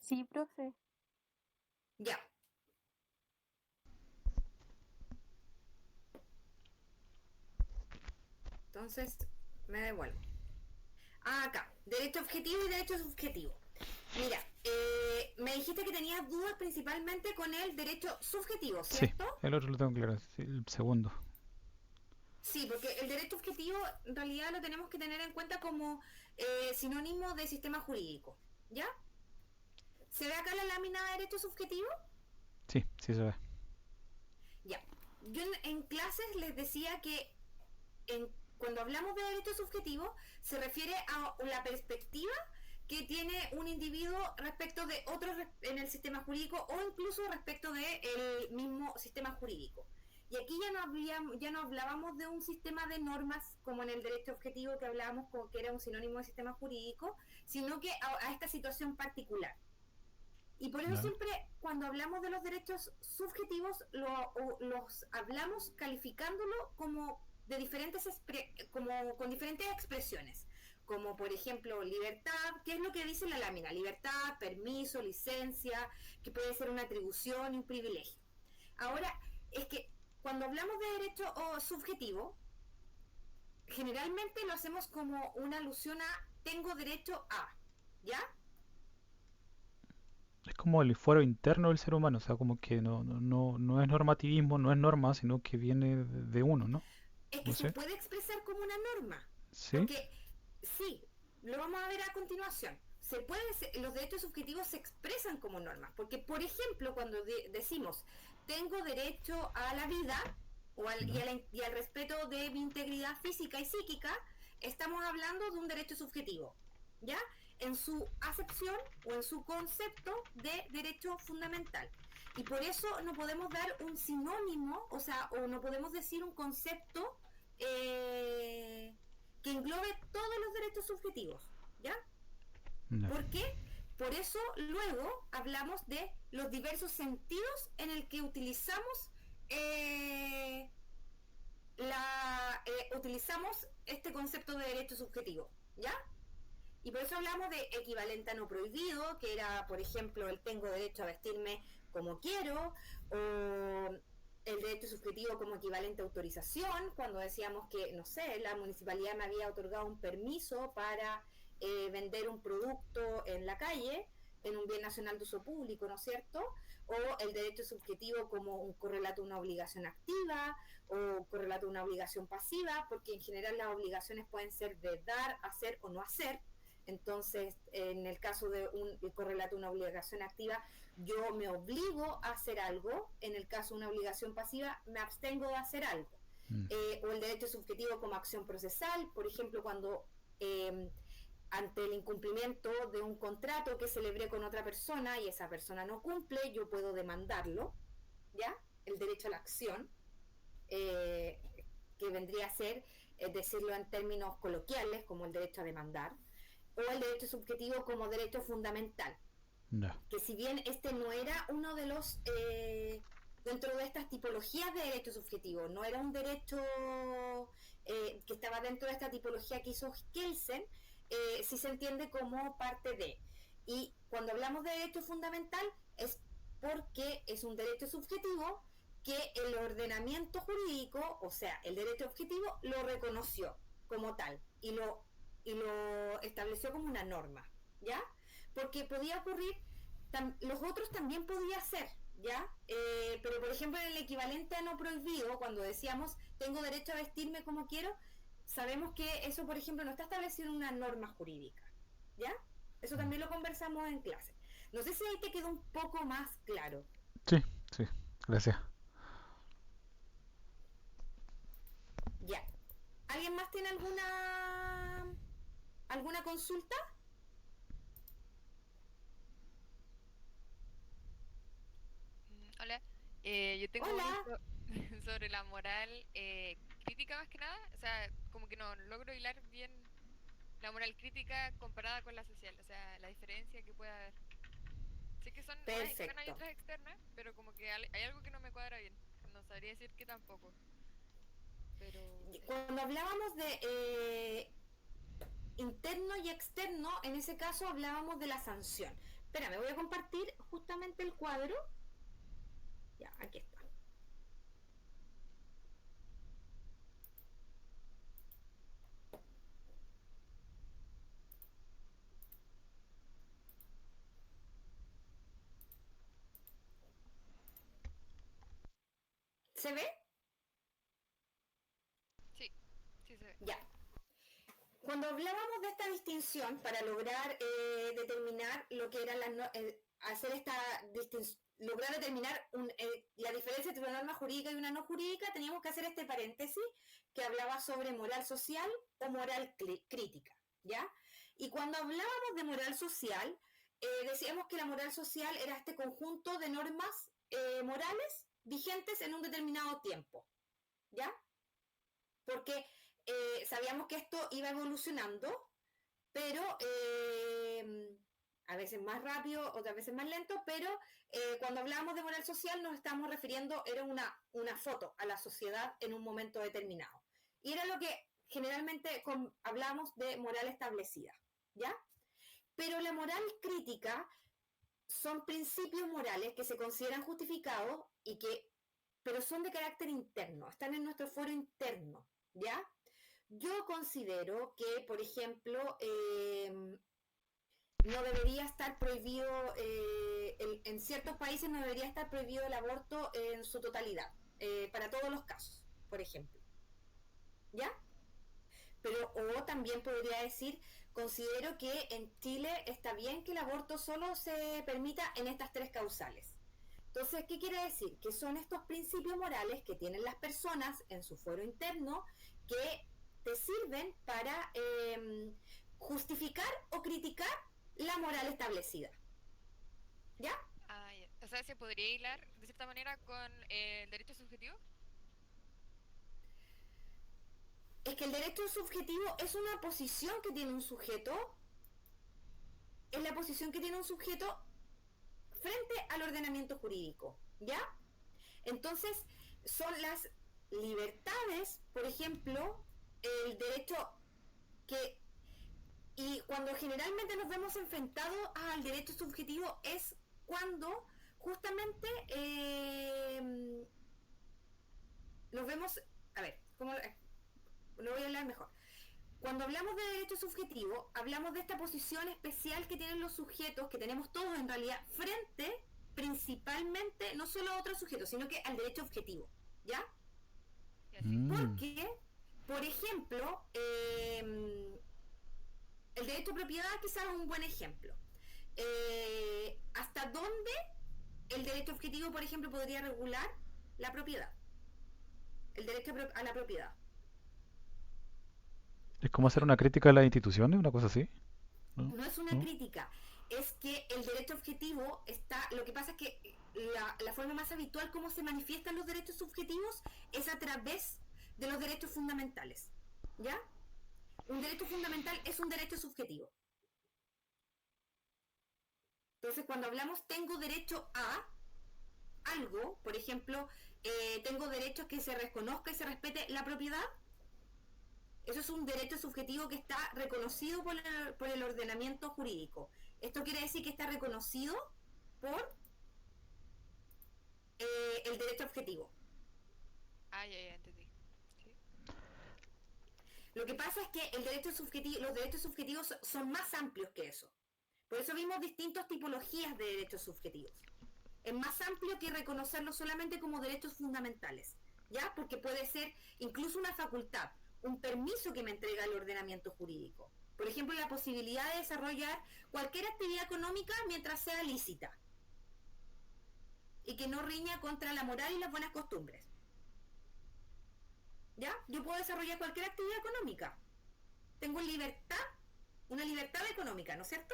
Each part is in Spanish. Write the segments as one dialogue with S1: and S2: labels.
S1: Sí, profe.
S2: Ya. Entonces, me devuelvo. Acá. Derecho objetivo y derecho subjetivo. Mira, me dijiste que tenías dudas principalmente con el derecho subjetivo,
S3: Sí,
S2: ¿cierto?
S3: el otro lo tengo claro, sí, el segundo.
S2: Sí, porque el derecho objetivo en realidad lo tenemos que tener en cuenta como sinónimo de sistema jurídico. ¿Ya? ¿Se ve acá la lámina de derecho subjetivo?
S3: Sí, sí se ve.
S2: Ya. Yo en clases les decía que cuando hablamos de derecho subjetivo se refiere a la perspectiva que tiene un individuo respecto de otros en el sistema jurídico o incluso respecto del mismo sistema jurídico. Y aquí ya no hablábamos de un sistema de normas como en el derecho objetivo que hablábamos como que era un sinónimo de sistema jurídico, sino que a esta situación particular. Y por eso
S3: Ya.
S2: siempre cuando hablamos de los derechos subjetivos los hablamos calificándolo como de diferentes como con diferentes expresiones, como por ejemplo libertad, que es lo que dice la lámina, libertad, permiso, licencia, que puede ser una atribución y un privilegio. Ahora, es que cuando hablamos de derecho o subjetivo, generalmente lo hacemos como una alusión a tengo derecho a, ¿ya?
S3: Es como el fuero interno del ser humano, o sea, como que no es normativismo, no es norma, sino que viene de uno, ¿no?
S2: Es que
S3: No
S2: se
S3: sé.
S2: puede expresar como una norma,
S3: Sí,
S2: porque sí, lo vamos a ver a continuación. Los derechos subjetivos se expresan como normas, porque por ejemplo, cuando decimos tengo derecho a la vida
S3: ya,
S2: y al respeto de mi integridad física y psíquica, estamos hablando de un derecho subjetivo, ¿ya? En su acepción o en su concepto de derecho fundamental. Y por eso no podemos dar un sinónimo, o sea, o no podemos decir un concepto eh, que englobe todos los derechos subjetivos, ¿ya?
S3: ya.
S2: ¿Por qué? Por eso luego hablamos de los diversos sentidos en el que eh, utilizamos este concepto de derecho subjetivo, ¿ya? Y por eso hablamos de equivalente a no prohibido, que era, por ejemplo, el tengo derecho a vestirme como quiero, o el derecho subjetivo como equivalente a autorización, cuando decíamos que, no sé, la municipalidad me había otorgado un permiso para vender un producto en la calle, en un bien nacional de uso público, ¿no es cierto? O el derecho subjetivo como un correlato a una obligación activa o correlato a una obligación pasiva, porque en general las obligaciones pueden ser de dar, hacer o no hacer. Entonces, en el caso de un correlato a una obligación activa, yo me obligo a hacer algo. En el caso de una obligación pasiva, me abstengo de hacer algo.
S3: Mm.
S2: O el derecho subjetivo como acción procesal, por ejemplo, cuando ante el incumplimiento de un contrato que celebré con otra persona y esa persona no cumple, yo puedo demandarlo, ¿ya? El derecho a la acción, eh, que vendría a ser, decirlo en términos coloquiales, como el derecho a demandar, o el derecho subjetivo como derecho fundamental,
S3: Ya.
S2: que si bien este no era uno de los, dentro de estas tipologías de derecho subjetivo, no era un derecho que estaba dentro de esta tipología que hizo Kelsen, sí se entiende como parte de. Y cuando hablamos de derecho fundamental es porque es un derecho subjetivo que el ordenamiento jurídico, o sea, el derecho objetivo, lo reconoció como tal y lo estableció como una norma, ¿ya? Porque podía ocurrir, los otros también podía ser, ¿ya? Pero por ejemplo en el equivalente a no prohibido, cuando decíamos tengo derecho a vestirme como quiero, sabemos que eso por ejemplo no está establecido en una norma jurídica, ¿ya? Eso también lo conversamos en clase. No sé si ahí te quedó un poco más claro.
S3: Sí, sí, gracias.
S2: Ya. ¿Alguien más tiene alguna consulta?
S4: Hola, yo tengo una
S2: Hola.
S4: sobre la moral crítica más que nada, o sea, como que no logro hilar bien la moral crítica comparada con la social, o sea, la diferencia que puede haber. Sé que son unas internas y
S2: Perfecto.
S4: otras externas, pero como que hay algo que no me cuadra bien. No sabría decir que tampoco, pero eso.
S2: Cuando hablábamos de interno y externo, en ese caso hablábamos de la sanción. Espera, me voy a compartir justamente el cuadro. Ya, aquí está. ¿Se ve?
S4: Sí, sí se ve.
S2: Ya. Cuando hablábamos de esta distinción para lograr determinar lo que eran hacer esta distinción, lograr determinar la diferencia entre una norma jurídica y una no jurídica, teníamos que hacer este paréntesis que hablaba sobre moral social o moral crítica, ¿ya? Y cuando hablábamos de moral social, decíamos que la moral social era este conjunto de normas morales vigentes en un determinado tiempo, ¿ya? Porque sabíamos que esto iba evolucionando, pero a veces más rápido, otras veces más lento, pero cuando hablábamos de moral social nos estábamos refiriendo, era una foto a la sociedad en un momento determinado. Y era lo que generalmente hablábamos de moral establecida, ¿ya? Pero la moral crítica son principios morales que se consideran justificados pero son de carácter interno, están en nuestro foro interno, ¿ya? Yo considero que, por ejemplo, no debería estar prohibido, en ciertos países no debería estar prohibido el aborto en su totalidad, para todos los casos, por ejemplo, ¿ya? Pero, o también podría decir, considero que en Chile está bien que el aborto solo se permita en estas tres causales. Entonces, ¿qué quiere decir? Que son estos principios morales que tienen las personas en su fuero interno que te sirven para justificar o criticar la moral establecida. ¿Ya?
S4: Ah, ya. O sea, se podría hilar de cierta manera con el derecho subjetivo.
S2: Es que el derecho subjetivo es una posición que tiene un sujeto, es la posición que tiene un sujeto frente al ordenamiento jurídico, ¿ya? Entonces, son las libertades, por ejemplo, el derecho que... Y cuando generalmente nos vemos enfrentados al derecho subjetivo es cuando justamente nos vemos... A ver, ¿cómo lo voy a hablar mejor? Cuando hablamos de derecho subjetivo, hablamos de esta posición especial que tienen los sujetos, que tenemos todos en realidad, frente principalmente, no solo a otros sujetos, sino que al derecho objetivo, ¿ya?
S4: Y así.
S2: Porque, por ejemplo, el derecho a propiedad quizás es un buen ejemplo. ¿Hasta dónde el derecho objetivo, por ejemplo, podría regular la propiedad? El derecho a la propiedad.
S3: Es como hacer una crítica a las instituciones, una cosa así. ¿No?
S2: No es una
S3: ¿No?
S2: crítica, es que el derecho objetivo está, lo que pasa es que la forma más habitual como se manifiestan los derechos subjetivos es a través de los derechos fundamentales, ¿ya? Un derecho fundamental es un derecho subjetivo. Entonces, cuando hablamos tengo derecho a algo, por ejemplo, tengo derecho a que se reconozca y se respete la propiedad, eso es un derecho subjetivo que está reconocido por el ordenamiento jurídico. Esto quiere decir que está reconocido por el derecho objetivo.
S4: Ah, ya, entendí. Sí.
S2: Lo que pasa es que los derechos subjetivos son más amplios que eso. Por eso vimos distintas tipologías de derechos subjetivos. Es más amplio que reconocerlo solamente como derechos fundamentales, ¿ya? Porque puede ser incluso una facultad, un permiso que me entrega el ordenamiento jurídico. Por ejemplo, la posibilidad de desarrollar cualquier actividad económica mientras sea lícita y que no riña contra la moral y las buenas costumbres. ¿Ya? Yo puedo desarrollar cualquier actividad económica. Tengo una libertad económica, ¿no es cierto?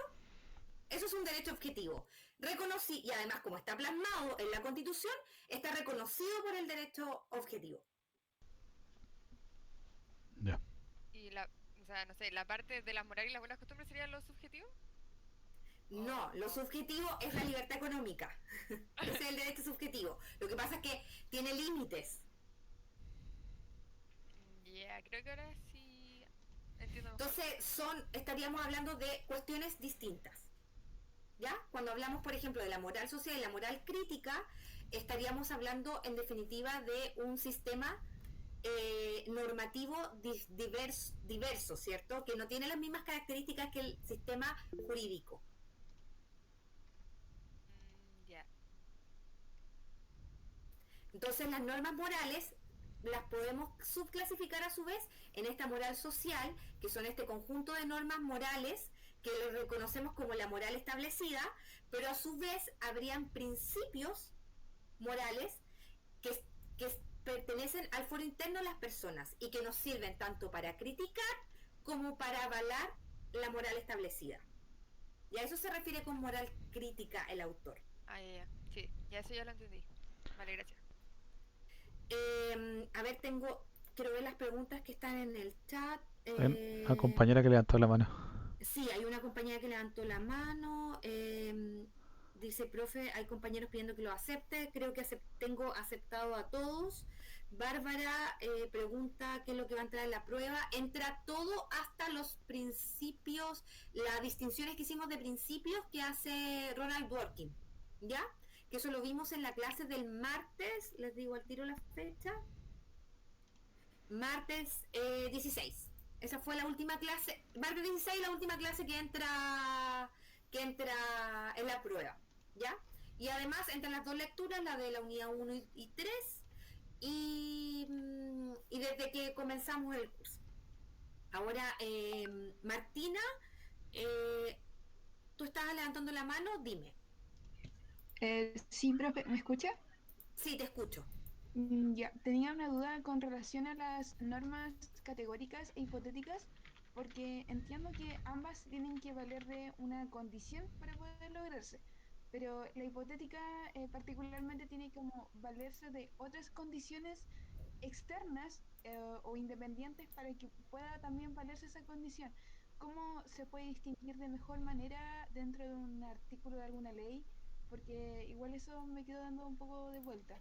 S2: Eso es un derecho objetivo. Y además, como está plasmado en la Constitución, está reconocido por el derecho objetivo.
S3: Ya.
S4: Y o sea, no sé, la parte de las morales y las buenas costumbres sería lo subjetivo.
S2: No, lo subjetivo es la libertad económica. Ese es el derecho subjetivo. Lo que pasa es que tiene límites.
S4: Ya, creo que ahora sí entiendo mejor.
S2: Entonces, estaríamos hablando de cuestiones distintas. ¿ya? Cuando hablamos, por ejemplo, de la moral social y la moral crítica, estaríamos hablando, en definitiva, de un sistema normativo diverso, ¿cierto? Que no tiene las mismas características que el sistema jurídico.
S4: Ya.
S2: Entonces, las normas morales las podemos subclasificar a su vez en esta moral social, que son este conjunto de normas morales que lo reconocemos como la moral establecida, pero a su vez habrían principios morales que, que pertenecen al foro interno de las personas y que nos sirven tanto para criticar como para avalar la moral establecida. Y a eso se refiere con moral crítica el autor.
S4: Ah, ya. Sí, ya eso ya lo entendí. Vale, gracias.
S2: A ver, quiero ver las preguntas que están en el chat.
S3: Hay una compañera que levantó la mano.
S2: Sí, hay una compañera que levantó la mano. Dice, profe, hay compañeros pidiendo que lo acepte. Creo que tengo aceptado a todos. Bárbara pregunta qué es lo que va a entrar en la prueba. Entra todo hasta los principios, las distinciones que hicimos de principios que hace Ronald Dworkin, ¿ya? Que eso lo vimos en la clase del martes. Les digo al tiro la fecha. Martes 16. Esa fue la última clase, martes 16, la última clase que entra en la prueba, ¿ya? Y además entran las dos lecturas, la de la unidad 1 y 3, y desde que comenzamos el curso. Ahora, Martina, tú estabas levantando la mano, dime.
S1: Sí, profe, ¿me escucha?
S2: Sí, te escucho.
S1: Ya, tenía una duda con relación a las normas categóricas e hipotéticas, porque entiendo que ambas tienen que valer de una condición para poder lograrse, pero la hipotética particularmente tiene como valerse de otras condiciones externas o independientes para que pueda también valerse esa condición. ¿Cómo se puede distinguir de mejor manera dentro de un artículo de alguna ley? Porque igual eso me quedó dando un poco de vuelta.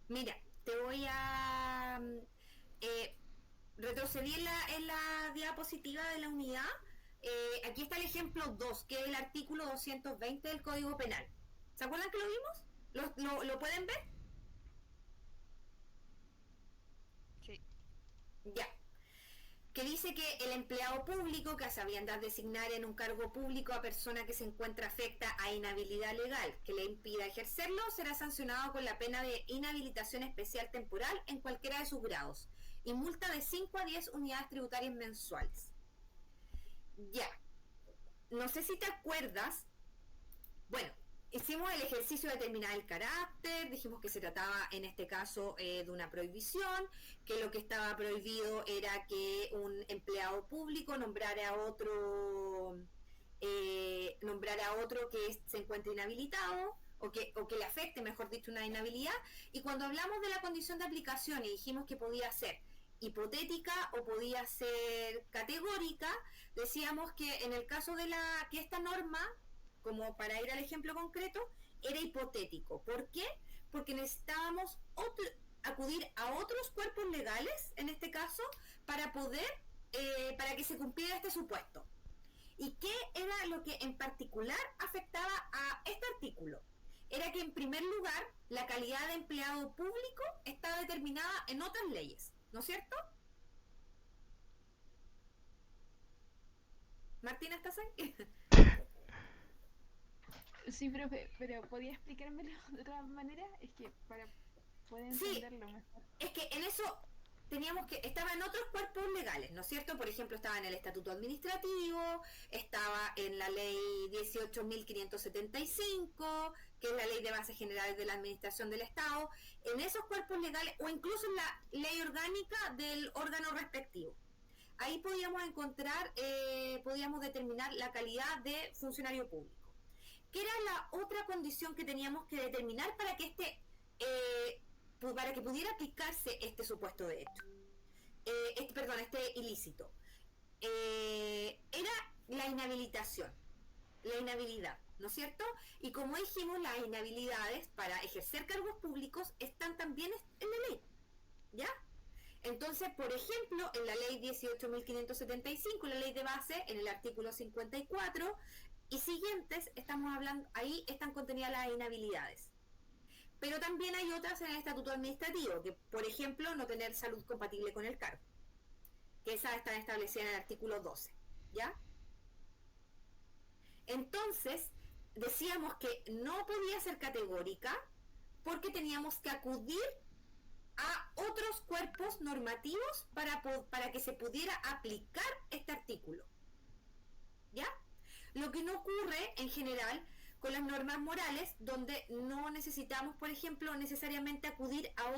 S2: Mira, te voy a retroceder en la diapositiva de la unidad. Aquí está el ejemplo 2, que es el artículo 220 del Código Penal. ¿Se acuerdan que lo vimos? ¿Lo pueden ver?
S4: Sí.
S2: Ya. Que dice que el empleado público que a sabiendas designar en un cargo público a persona que se encuentra afecta a inhabilidad legal que le impida ejercerlo será sancionado con la pena de inhabilitación especial temporal en cualquiera de sus grados y multa de 5 a 10 unidades tributarias mensuales. Ya. No sé si te acuerdas. Bueno, hicimos el ejercicio de determinar el carácter, dijimos que se trataba en este caso de una prohibición, que lo que estaba prohibido era que un empleado público nombrara a otro que se encuentre inhabilitado o que le afecte, mejor dicho, una inhabilidad. Y cuando hablamos de la condición de aplicación y dijimos que podía ser hipotética o podía ser categórica, decíamos que en el caso de que esta norma, como para ir al ejemplo concreto, era hipotético. ¿Por qué? Porque necesitábamos acudir a otros cuerpos legales, en este caso, para para que se cumpliera este supuesto. ¿Y qué era lo que en particular afectaba a este artículo? Era que en primer lugar, la calidad de empleado público está determinada en otras leyes, ¿no es cierto? Martina, ¿estás ahí?
S1: Sí, profe, pero ¿podía explicármelo de otra manera? Es que para poder entenderlo mejor.
S2: Es que en eso estaba en otros cuerpos legales, ¿no es cierto? Por ejemplo, estaba en el Estatuto Administrativo, estaba en la Ley 18.575, que es la Ley de Bases Generales de la Administración del Estado, en esos cuerpos legales, o incluso en la Ley Orgánica del órgano respectivo. Ahí podíamos determinar la calidad de funcionario público. ¿Qué era la otra condición que teníamos que determinar para que pudiera aplicarse este supuesto de hecho? Este ilícito. Era la inhabilitación, la inhabilidad, ¿no es cierto? Y como dijimos, las inhabilidades para ejercer cargos públicos están también en la ley, ¿ya? Entonces, por ejemplo, en la ley 18.575, la ley de base, en el artículo 54 y siguientes, estamos hablando, ahí están contenidas las inhabilidades. Pero también hay otras en el estatuto administrativo, que por ejemplo, no tener salud compatible con el cargo, que esas están establecidas en el artículo 12, ¿ya? Entonces, decíamos que no podía ser categórica porque teníamos que acudir a otros cuerpos normativos para que se pudiera aplicar este artículo, ¿ya? Lo que no ocurre en general con las normas morales, donde no necesitamos, por ejemplo, necesariamente acudir a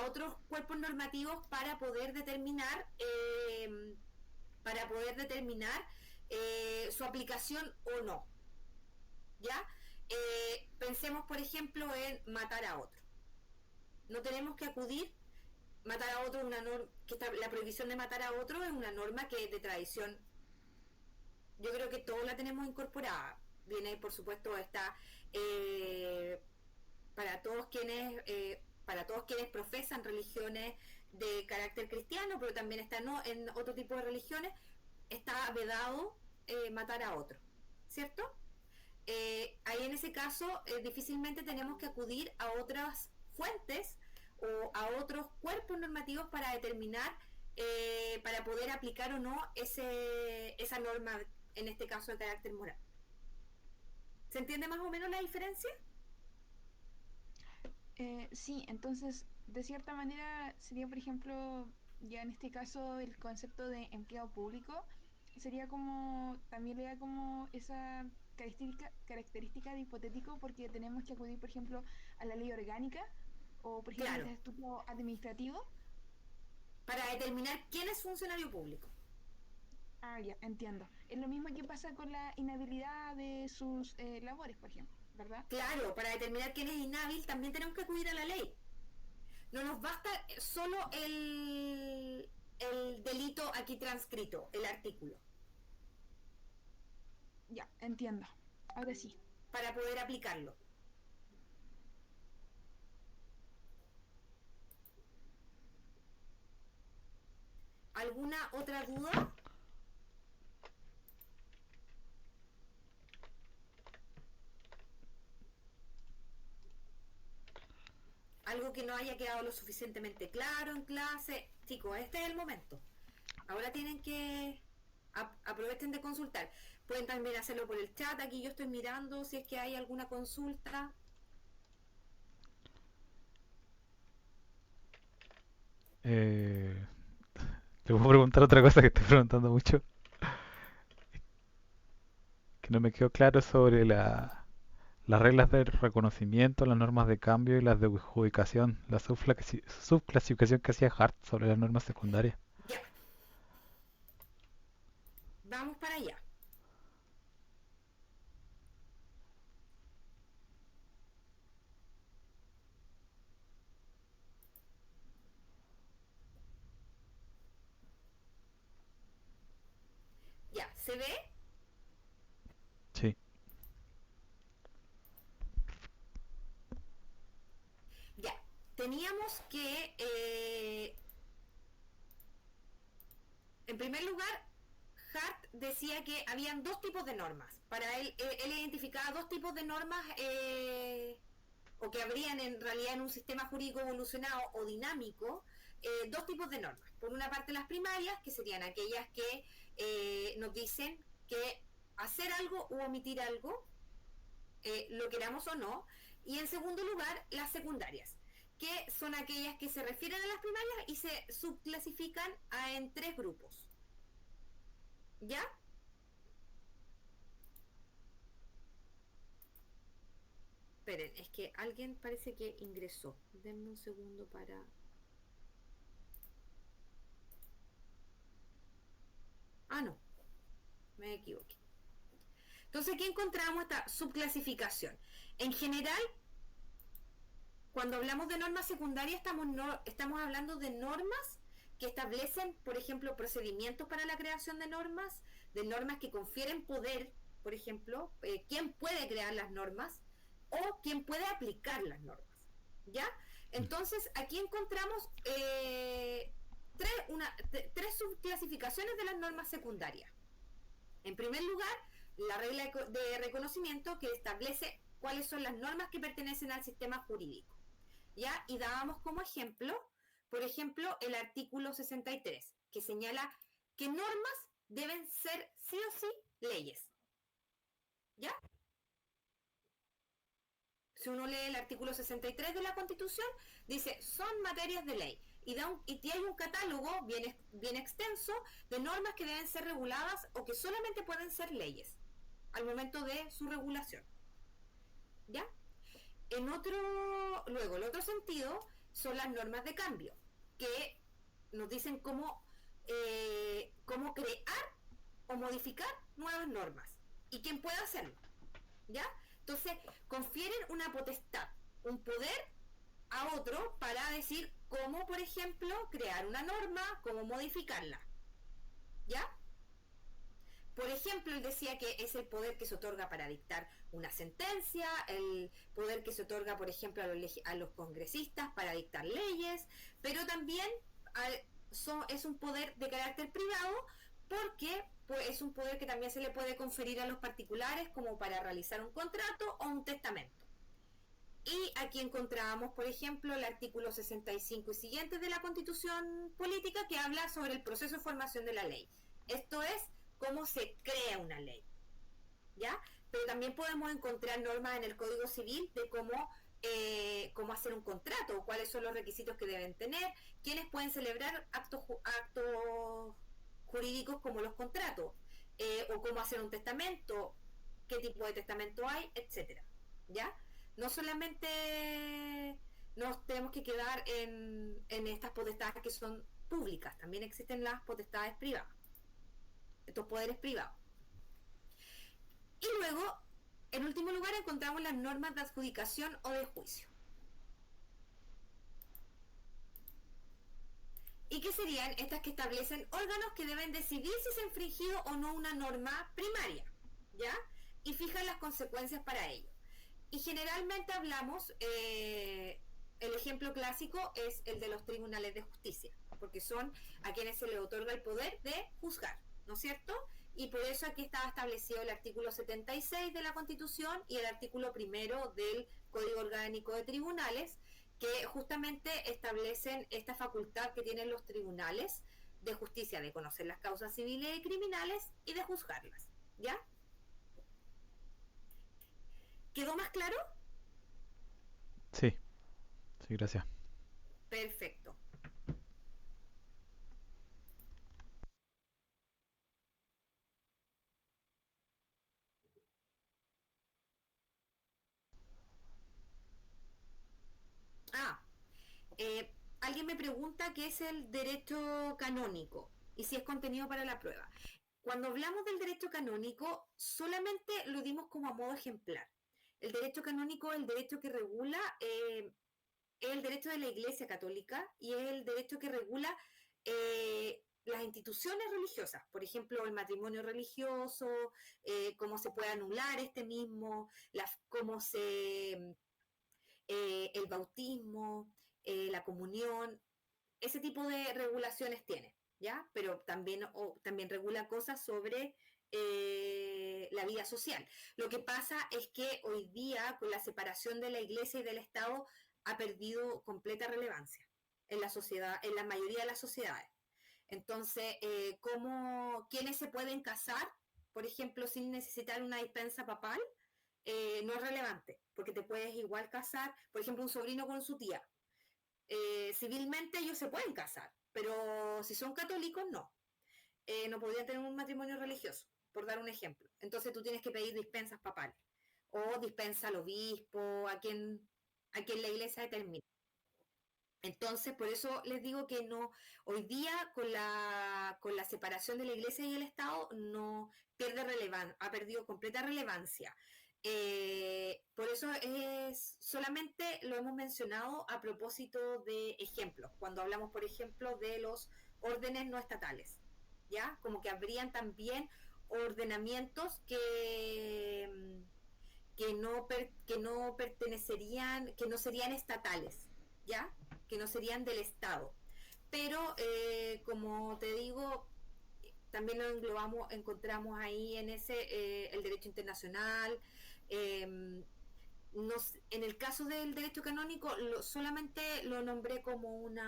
S2: otros cuerpos normativos para poder determinar su aplicación o no, ¿ya? Pensemos, por ejemplo, en matar a otro. No tenemos que acudir, matar a otro, la prohibición de matar a otro es una norma que es de tradición. Yo creo que todos la tenemos incorporada. Viene, por supuesto, está para todos quienes profesan religiones de carácter cristiano, pero también está en otro tipo de religiones, está vedado matar a otro, ¿cierto? Ahí en ese caso difícilmente tenemos que acudir a otras fuentes o a otros cuerpos normativos para determinar, para poder aplicar o no esa norma, en este caso de carácter moral. ¿Se entiende más o menos la diferencia?
S1: Sí, entonces, de cierta manera sería, por ejemplo, ya en este caso el concepto de empleado público, sería como, también le da como esa característica de hipotético porque tenemos que acudir, por ejemplo, a la ley orgánica o, por ejemplo,
S2: Claro,
S1: el estatuto administrativo.
S2: para determinar quién es funcionario público.
S1: Ah, ya, entiendo. Es lo mismo que pasa con la inhabilidad de sus labores, por ejemplo, ¿verdad?
S2: Claro, para determinar quién es inhábil también tenemos que acudir a la ley. No nos basta solo el delito aquí transcrito, el artículo,
S1: Ya, entiendo. Ahora sí.
S2: para poder aplicarlo. ¿Alguna otra duda? Algo que no haya quedado lo suficientemente claro en clase. Chicos, este es el momento. Ahora tienen que aprovechen de consultar. Pueden también hacerlo por el chat. Aquí yo estoy mirando si es que hay alguna consulta.
S3: Eh, Te puedo preguntar otra cosa que estoy preguntando mucho, que no me quedó claro sobre las reglas de reconocimiento, las normas de cambio y las de adjudicación, la subclasificación que hacía Hart sobre las normas secundarias.
S2: Ya, vamos para allá. Ya, ¿se ve?
S3: Sí,
S2: Ya, teníamos que, en primer lugar, Hart decía que habían dos tipos de normas. Para él identificaba dos tipos de normas, o que habrían en realidad en un sistema jurídico evolucionado o dinámico, dos tipos de normas. Por una parte las primarias, que serían aquellas que nos dicen que hacer algo u omitir algo, lo queramos o no, y en segundo lugar las secundarias, que son aquellas que se refieren a las primarias y se subclasifican en tres grupos. ¿Ya? Esperen, es que alguien parece que ingresó. Denme un segundo para... Ah, no, me equivoqué. Entonces aquí encontramos esta subclasificación. En general, cuando hablamos de normas secundarias estamos hablando de normas que establecen, por ejemplo, procedimientos para la creación de normas que confieren poder, por ejemplo, quién puede crear las normas o quién puede aplicar las normas, ¿ya? Entonces aquí encontramos tres subclasificaciones de las normas secundarias. En primer lugar, la regla de reconocimiento, que establece cuáles son las normas que pertenecen al sistema jurídico, ¿ya? Y dábamos como ejemplo, por ejemplo, el artículo 63, que señala que normas deben ser sí o sí leyes, ¿ya? Si uno lee el artículo 63 de la Constitución, dice, son materias de ley. Y hay un catálogo bien extenso de normas que deben ser reguladas o que solamente pueden ser leyes al momento de su regulación, ¿ya? Luego, el otro sentido son las normas de cambio, que nos dicen cómo crear o modificar nuevas normas y quién puede hacerlo, ¿ya? Entonces, confieren una potestad, un poder a otro para decir cómo, por ejemplo, crear una norma, cómo modificarla, ¿ya? Por ejemplo, él decía que es el poder que se otorga para dictar una sentencia, el poder que se otorga, por ejemplo, a los congresistas para dictar leyes, pero también es un poder de carácter privado porque pues, es un poder que también se le puede conferir a los particulares como para realizar un contrato o un testamento. Y aquí encontrábamos, por ejemplo, el artículo 65 y siguientes de la Constitución Política que habla sobre el proceso de formación de la ley. Esto es cómo se crea una ley, ¿ya? Pero también podemos encontrar normas en el Código Civil de cómo hacer un contrato, cuáles son los requisitos que deben tener, quiénes pueden celebrar actos jurídicos como los contratos, o cómo hacer un testamento, qué tipo de testamento hay, etcétera, ¿ya? No solamente nos tenemos que quedar en estas potestades que son públicas, también existen las potestades privadas, estos poderes privados. Y luego, en último lugar, encontramos las normas de adjudicación o de juicio. ¿Y qué serían estas que establecen órganos que deben decidir si se ha infringido o no una norma primaria, ¿ya? Y fijan las consecuencias para ello. Y generalmente hablamos, el ejemplo clásico es el de los tribunales de justicia, porque son a quienes se les otorga el poder de juzgar, ¿no es cierto? Y por eso aquí estaba establecido el artículo 76 de la Constitución y el artículo 1 del Código Orgánico de Tribunales, que justamente establecen esta facultad que tienen los tribunales de justicia de conocer las causas civiles y criminales y de juzgarlas, ¿ya? ¿Quedó más claro?
S3: Sí, sí, gracias.
S2: Perfecto. Alguien me pregunta qué es el derecho canónico y si es contenido para la prueba. Cuando hablamos del derecho canónico, solamente lo dimos como a modo ejemplar. El derecho canónico es el derecho que regula, es el derecho de la Iglesia Católica y es el derecho que regula las instituciones religiosas, por ejemplo, el matrimonio religioso, cómo se puede anular este mismo, el bautismo, la comunión, ese tipo de regulaciones tiene, ¿ya? Pero también regula cosas sobre la vida social. Lo que pasa es que hoy día, con la separación de la Iglesia y del Estado, ha perdido completa relevancia en la sociedad, en la mayoría de las sociedades. Entonces, ¿quiénes se pueden casar, por ejemplo, sin necesitar una dispensa papal? No es relevante, porque te puedes igual casar, por ejemplo, un sobrino con su tía. Civilmente ellos se pueden casar, pero si son católicos, no. No podrían tener un matrimonio religioso, por dar un ejemplo. Entonces tú tienes que pedir dispensas papales, o dispensa al obispo, a quien la iglesia determine. Entonces, por eso les digo que no, hoy día con la separación de la Iglesia y el Estado no pierde relevancia, ha perdido completa relevancia. Por eso solamente lo hemos mencionado a propósito de ejemplos, cuando hablamos, por ejemplo, de los órdenes no estatales, ¿ya? Como que habrían también ordenamientos que no pertenecerían, que no serían estatales, ¿ya? Que no serían del Estado. pero como te digo, también lo encontramos ahí en ese el derecho internacional. En el caso del derecho canónico solamente lo nombré como un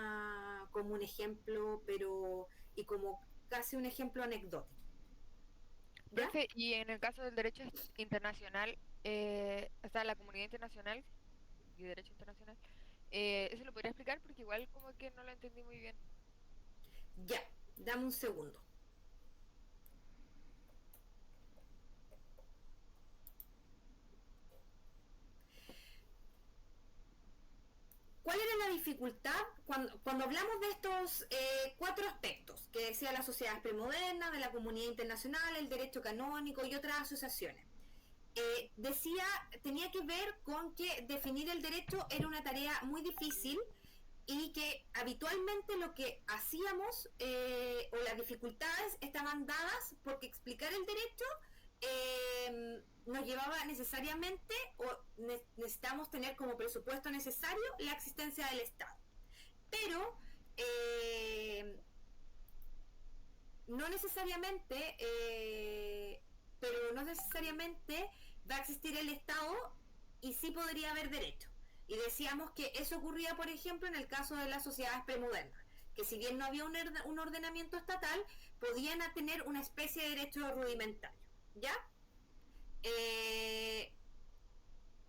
S2: ejemplo, pero y como casi un ejemplo anecdótico. ¿Ya?
S4: Profe, y en el caso del derecho internacional, o sea, la comunidad internacional y derecho internacional, ¿eso lo podría explicar? Porque igual como que no lo entendí muy bien.
S2: Ya, dame un segundo. ¿Cuál era la dificultad cuando hablamos de estos 4 aspectos que decía la sociedad premoderna, de la comunidad internacional, el derecho canónico y otras asociaciones? Tenía que ver con que definir el derecho era una tarea muy difícil y que habitualmente lo que hacíamos o las dificultades estaban dadas porque explicar el derecho nos llevaba necesariamente o necesitamos tener como presupuesto necesario la existencia del Estado. Pero no necesariamente va a existir el Estado y sí podría haber derecho. Y decíamos que eso ocurría, por ejemplo, en el caso de las sociedades premodernas, que si bien no había un ordenamiento estatal, podían tener una especie de derecho rudimentario, ¿ya?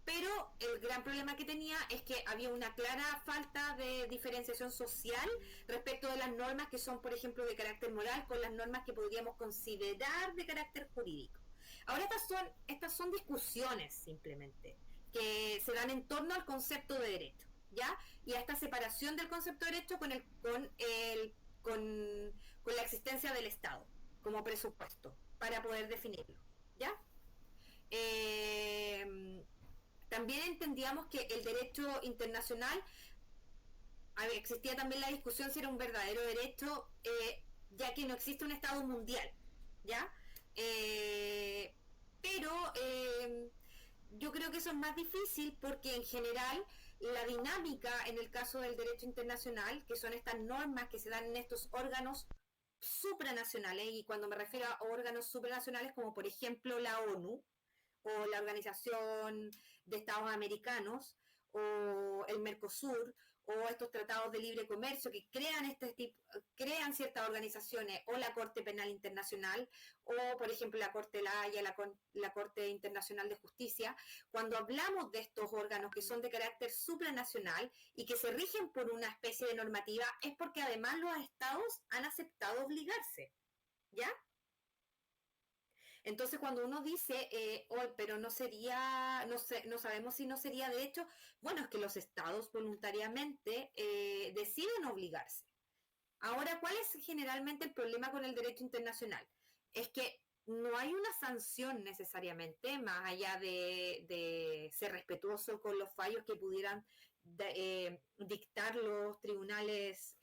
S2: Pero el gran problema que tenía es que había una clara falta de diferenciación social respecto de las normas que son, por ejemplo, de carácter moral con las normas que podríamos considerar de carácter jurídico. Ahora estas son discusiones simplemente que se dan en torno al concepto de derecho, ¿ya? Y a esta separación del concepto de derecho con la existencia del Estado como presupuesto para poder definirlo, ¿ya? También entendíamos que el derecho internacional, existía también la discusión si era un verdadero derecho, ya que no existe un Estado mundial, ¿ya? Pero yo creo que eso es más difícil porque en general la dinámica en el caso del derecho internacional, que son estas normas que se dan en estos órganos supranacionales, y cuando me refiero a órganos supranacionales como por ejemplo la ONU o la Organización de Estados Americanos o el Mercosur o estos tratados de libre comercio que crean ciertas organizaciones, o la Corte Penal Internacional o por ejemplo la Corte de la Haya, la Corte Internacional de Justicia. Cuando hablamos de estos órganos que son de carácter supranacional y que se rigen por una especie de normativa, es porque además los estados han aceptado obligarse, ¿ya? Entonces, cuando uno dice, pero no sería, no sabemos si no sería de hecho, bueno, es que los estados voluntariamente deciden obligarse. Ahora, ¿cuál es generalmente el problema con el derecho internacional? Es que no hay una sanción necesariamente, más allá de ser respetuoso con los fallos que pudieran dictar los tribunales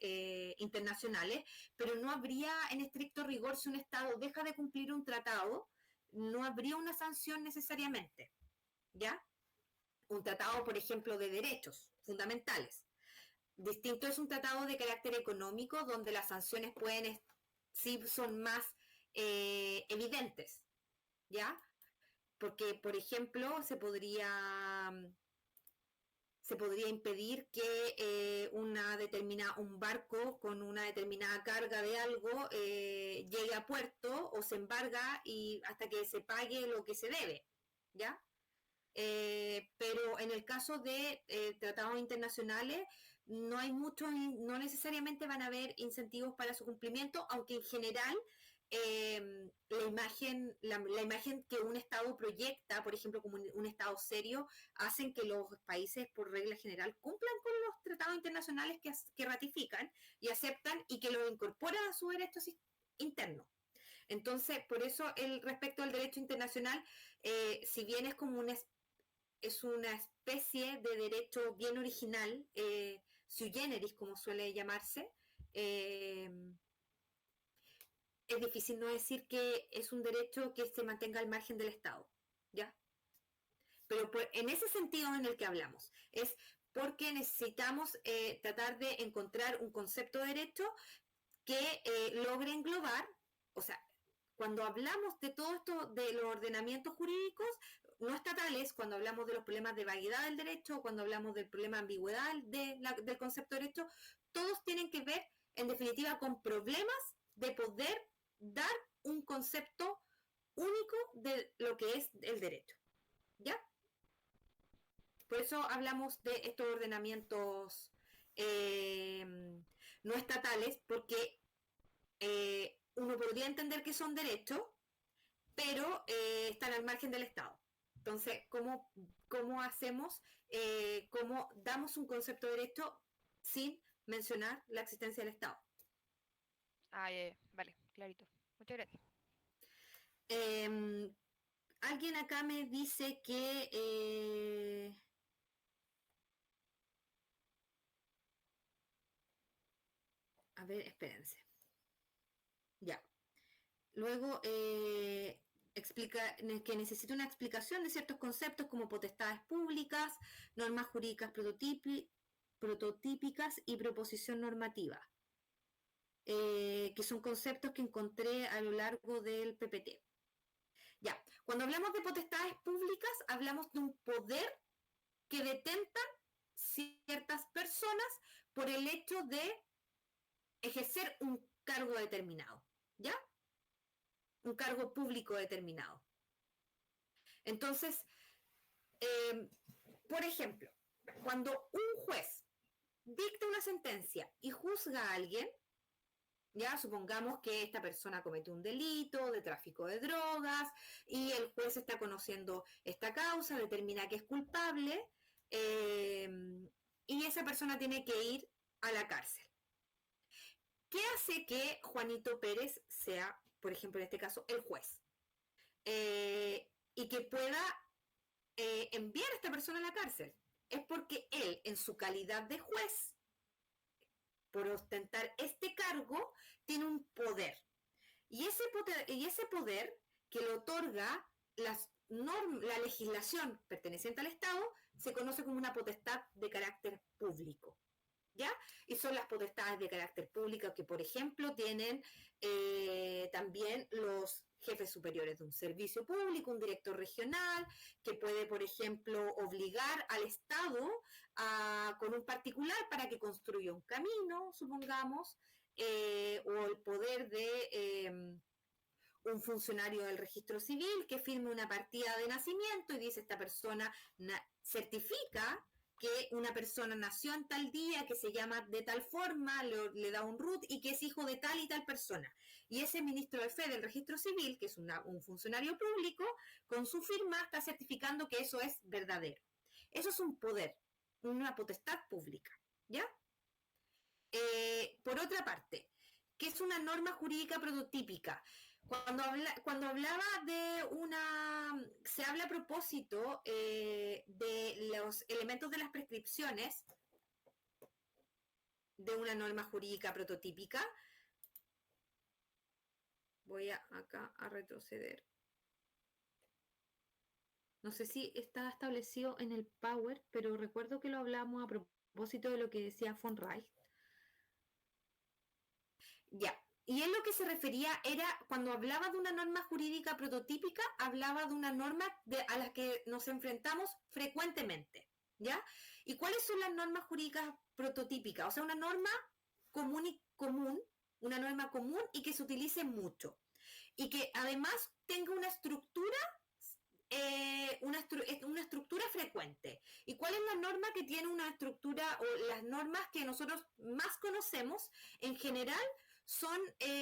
S2: internacionales, pero no habría en estricto rigor, si un Estado deja de cumplir un tratado, no habría una sanción necesariamente, ¿ya? Un tratado, por ejemplo, de derechos fundamentales. Distinto es un tratado de carácter económico, donde las sanciones sí son más evidentes, ¿ya? Porque, por ejemplo, se podría impedir que un barco con una determinada carga de algo llegue a puerto, o se embarga y hasta que se pague lo que se debe, ¿ya? Pero en el caso de tratados internacionales no necesariamente van a haber incentivos para su cumplimiento, aunque en general la imagen que un Estado proyecta, por ejemplo, como un Estado serio, hacen que los países, por regla general, cumplan con los tratados internacionales que ratifican y aceptan y que los incorporan a su derecho interno. Entonces, por eso, respecto al derecho internacional, si bien es como es una especie de derecho bien original, sui generis, como suele llamarse, es difícil no decir que es un derecho que se mantenga al margen del Estado, ¿ya? Pero en ese sentido en el que hablamos, es porque necesitamos tratar de encontrar un concepto de derecho que logre englobar, o sea, cuando hablamos de todo esto de los ordenamientos jurídicos no estatales, cuando hablamos de los problemas de vaguedad del derecho, cuando hablamos del problema de ambigüedad del concepto de derecho, todos tienen que ver, en definitiva, con problemas de poder dar un concepto único de lo que es el derecho. ¿Ya? Por eso hablamos de estos ordenamientos no estatales, porque uno podría entender que son derechos, pero están al margen del Estado. Entonces, ¿cómo hacemos, cómo damos un concepto de derecho sin mencionar la existencia del Estado?
S4: Ah, ya, vale, clarito. Muchas gracias.
S2: Alguien acá me dice que... a ver, espérense. Ya. Luego explica que necesita una explicación de ciertos conceptos como potestades públicas, normas jurídicas prototípicas y proposición normativa, que son conceptos que encontré a lo largo del PPT. Ya, cuando hablamos de potestades públicas, hablamos de un poder que detentan ciertas personas por el hecho de ejercer un cargo determinado, ¿ya? Un cargo público determinado. Entonces, por ejemplo, cuando un juez dicta una sentencia y juzga a alguien, ya supongamos que esta persona cometió un delito de tráfico de drogas y el juez está conociendo esta causa, determina que es culpable y esa persona tiene que ir a la cárcel. ¿Qué hace que Juanito Pérez sea, por ejemplo, en este caso, el juez? Y que pueda enviar a esta persona a la cárcel. Es porque él, en su calidad de juez, por ostentar este cargo, tiene un poder. Y ese poder que le otorga la legislación perteneciente al Estado se conoce como una potestad de carácter público. ¿Ya? Y son las potestades de carácter público que, por ejemplo, tienen también los jefes superiores de un servicio público, un director regional, que puede, por ejemplo, obligar al Estado con un particular para que construya un camino, supongamos, o el poder de un funcionario del registro civil que firme una partida de nacimiento y dice esta persona certifica que una persona nació en tal día, que se llama de tal forma, le da un RUT y que es hijo de tal y tal persona. Y ese ministro de fe del registro civil, que es un funcionario público, con su firma está certificando que eso es verdadero. Eso es un poder, una potestad pública, ¿ya? Por otra parte, ¿qué es una norma jurídica prototípica? Cuando hablaba de se habla a propósito de los elementos de las prescripciones de una norma jurídica prototípica. Voy acá a retroceder. No sé si está establecido en el Power, pero recuerdo que lo hablamos a propósito de lo que decía von Reich. Ya. Y él lo que se refería era, cuando hablaba de una norma jurídica prototípica, hablaba de una norma a la que nos enfrentamos frecuentemente, ¿ya? ¿Y cuáles son las normas jurídicas prototípicas? O sea, una norma común, una norma común y que se utilice mucho. Y que además tenga una estructura, una estructura frecuente. ¿Y cuál es la norma que tiene una estructura, o las normas que nosotros más conocemos en general? Son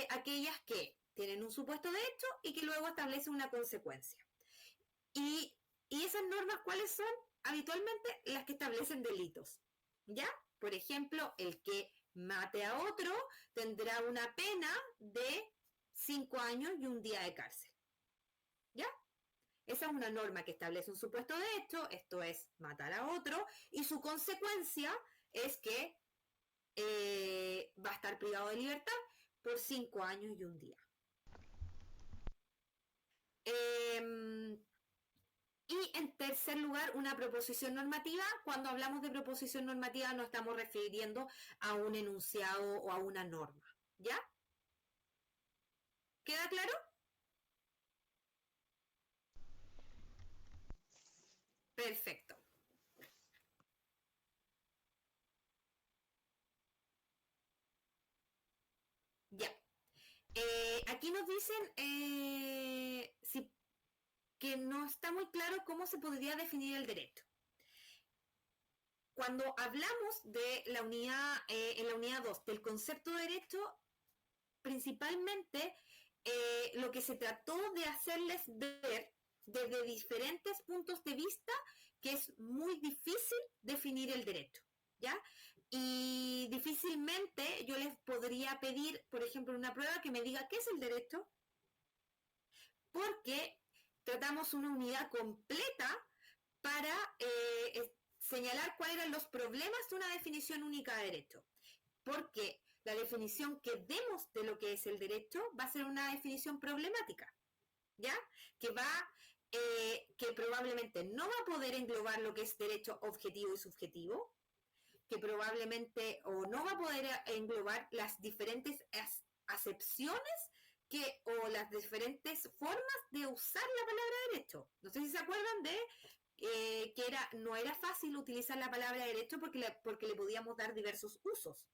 S2: aquellas que tienen un supuesto de hecho y que luego establecen una consecuencia. Y esas normas, ¿cuáles son? Habitualmente las que establecen delitos, ¿ya? Por ejemplo, el que mate a otro tendrá una pena de 5 años y un día de cárcel, ¿ya? Esa es una norma que establece un supuesto de hecho, esto es matar a otro, y su consecuencia es que va a estar privado de libertad por 5 años y un día. Y en tercer lugar, una proposición normativa. Cuando hablamos de proposición normativa nos estamos refiriendo a un enunciado o a una norma. ¿Ya? ¿Queda claro? Perfecto. Ya. Aquí nos dicen que no está muy claro cómo se podría definir el derecho. Cuando hablamos de la unidad, en la unidad 2, del concepto de derecho, principalmente lo que se trató de hacerles ver desde diferentes puntos de vista que es muy difícil definir el derecho, ¿ya? Y difícilmente yo les podría pedir, por ejemplo, en una prueba que me diga qué es el derecho, porque tratamos una unidad completa para señalar cuáles eran los problemas de una definición única de derecho. Porque la definición que demos de lo que es el derecho va a ser una definición problemática, ¿ya? Que probablemente no va a poder englobar lo que es derecho objetivo y subjetivo, que probablemente o no va a poder englobar las diferentes acepciones o las diferentes formas de usar la palabra derecho. No sé si se acuerdan de que no era fácil utilizar la palabra derecho porque le podíamos dar diversos usos,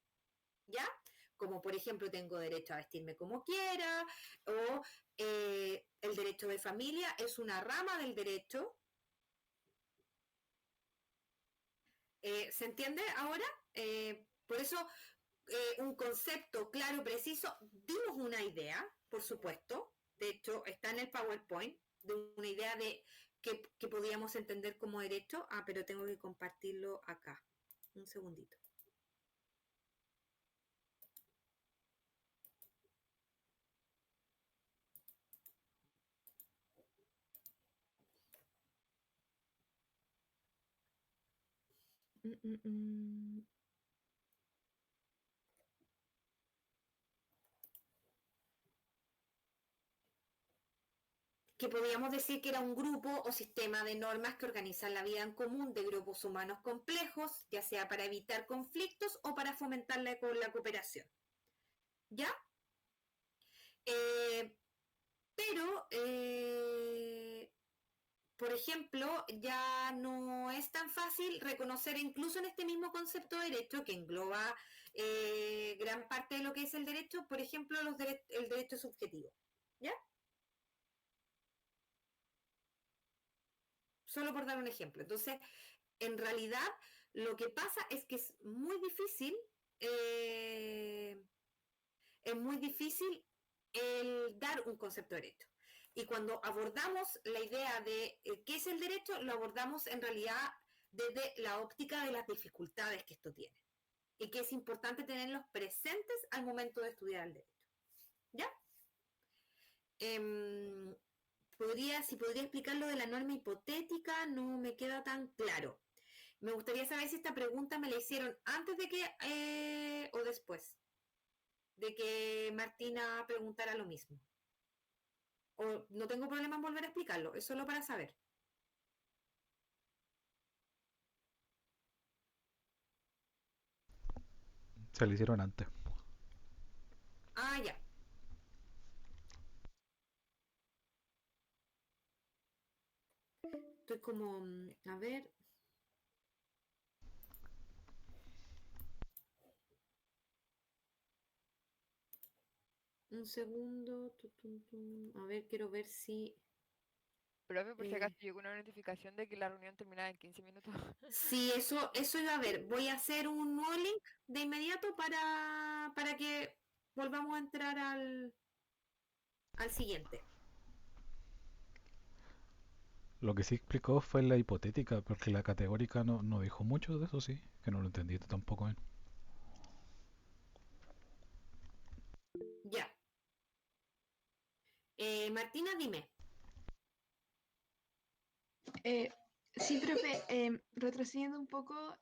S2: ¿ya? Como por ejemplo tengo derecho a vestirme como quiera, o el derecho de familia es una rama del derecho. ¿Se entiende ahora? Por eso un concepto claro, preciso, dimos una idea, por supuesto, de hecho está en el PowerPoint, de una idea de que podíamos entender como derecho. Pero tengo que compartirlo acá. Un segundito. Que podríamos decir que era un grupo o sistema de normas que organizan la vida en común de grupos humanos complejos, ya sea para evitar conflictos o para fomentar la cooperación. ¿Ya? Pero, por ejemplo, ya no es tan fácil reconocer incluso en este mismo concepto de derecho, que engloba gran parte de lo que es el derecho, por ejemplo, el derecho subjetivo. ¿Ya? Solo por dar un ejemplo. Entonces, en realidad, lo que pasa es que eh, es muy difícil el dar un concepto de derecho. Y cuando abordamos la idea de qué es el derecho, lo abordamos en realidad desde la óptica de las dificultades que esto tiene. Y que es importante tenerlos presentes al momento de estudiar el derecho. ¿Ya? Si podría explicar lo de la norma hipotética, no me queda tan claro. Me gustaría saber si esta pregunta me la hicieron antes de que o después de que Martina preguntara lo mismo. O no tengo problema en volver a explicarlo, es solo para saber.
S3: Se lo hicieron antes.
S2: Ya. Estoy como, a ver. Un segundo. A ver, quiero ver si...
S4: Profe, por si acaso llegó una notificación de que la reunión terminaba en 15 minutos.
S2: Sí, eso iba a ver. Voy a hacer un nuevo link de inmediato para que volvamos a entrar al siguiente.
S3: Lo que sí explicó fue la hipotética, porque la categórica no dijo mucho de eso, sí, que no lo entendí tampoco bien.
S2: Ya. Martina, dime.
S1: Sí, profe, retrocediendo un poco,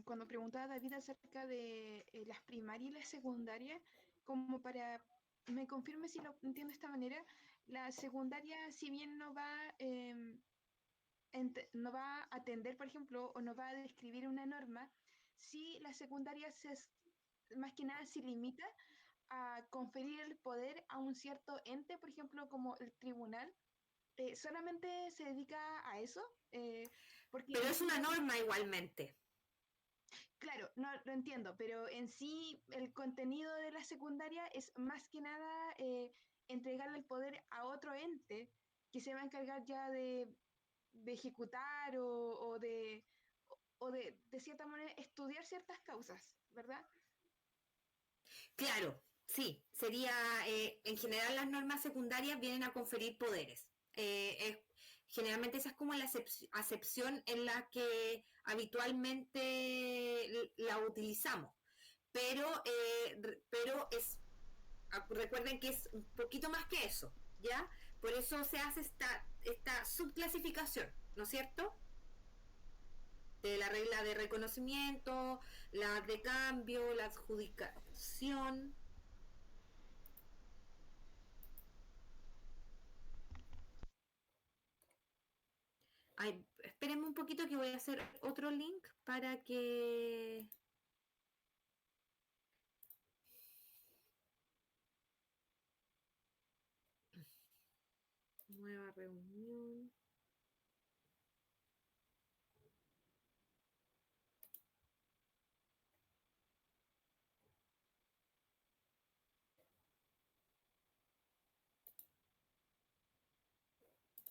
S1: cuando preguntaba David acerca de las primarias y las secundarias, como para, me confirme si lo entiendo de esta manera, la secundaria, si bien no va no va a atender, por ejemplo, o no va a describir una norma si la secundaria más que nada se limita a conferir el poder a un cierto ente, por ejemplo, como el tribunal, solamente se dedica a eso, porque
S2: Pero
S1: en
S2: es
S1: sí
S2: una norma igualmente.
S1: claro, no lo entiendo, pero en sí el contenido de la secundaria es más que nada entregarle el poder a otro ente que se va a encargar ya de ejecutar o de cierta manera estudiar ciertas causas, ¿verdad?
S2: Claro, sí, sería, en general las normas secundarias vienen a conferir poderes. Generalmente esa es como la acepción en la que habitualmente la utilizamos, pero recuerden que es un poquito más que eso, ¿ya? Por eso se hace esta subclasificación, ¿no es cierto? De la regla de reconocimiento, la de cambio, la adjudicación. Ay, espérenme un poquito que voy a hacer otro link para que... Nueva reunión.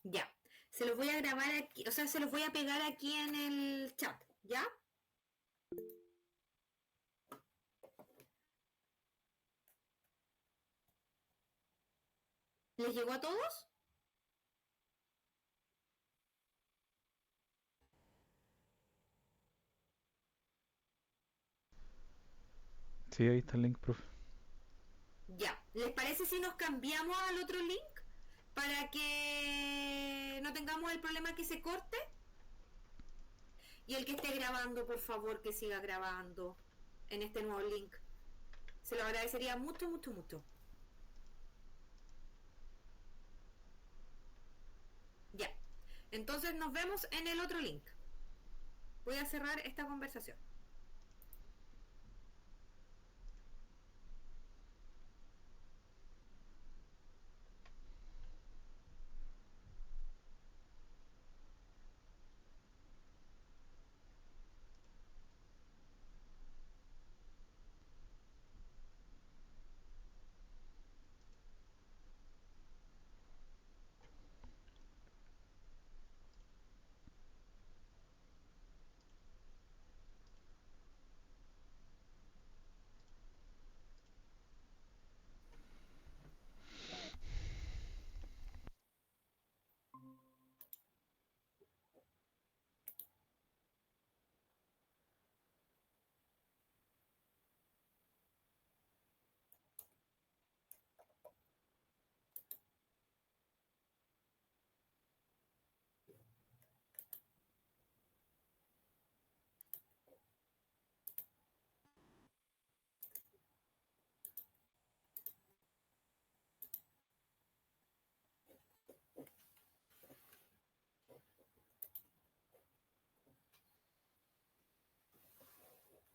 S2: Ya. Se los voy a grabar aquí, o sea, se los voy a pegar aquí en el chat, ¿ya? ¿Les llegó a todos?
S3: Sí, ahí está el link, profe.
S2: Ya. ¿Les parece si nos cambiamos al otro link? Para que no tengamos el problema que se corte. Y el que esté grabando, por favor, que siga grabando en este nuevo link. Se lo agradecería mucho, mucho, mucho. Ya. Entonces nos vemos en el otro link. Voy a cerrar esta conversación.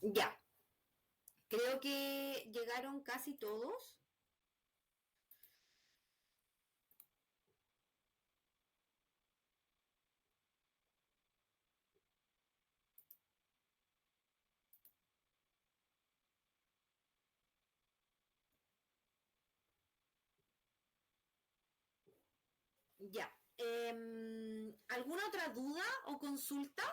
S2: Ya. Creo que llegaron casi todos. Ya. ¿Alguna otra duda o consulta?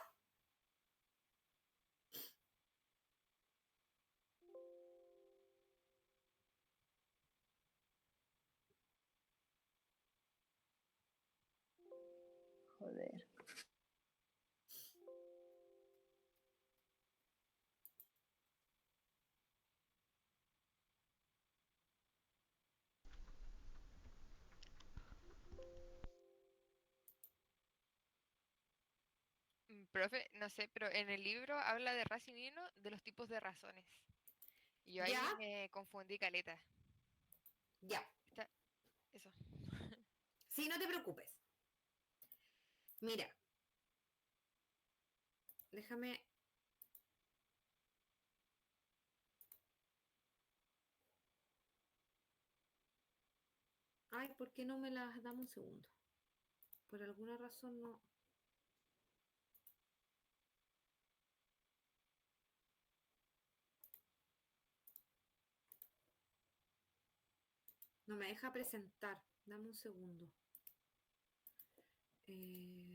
S5: Joder.
S4: Profe, no sé, pero en el libro habla de Racine de los tipos de razones. Y yo ahí
S2: Ya.
S4: me confundí caleta.
S2: Ya.
S4: Está, eso.
S2: Sí, no te preocupes. Mira. déjame... Ay, ¿por qué no me las damos un segundo? Por alguna razón no... No me deja presentar. Dame un segundo. Eh,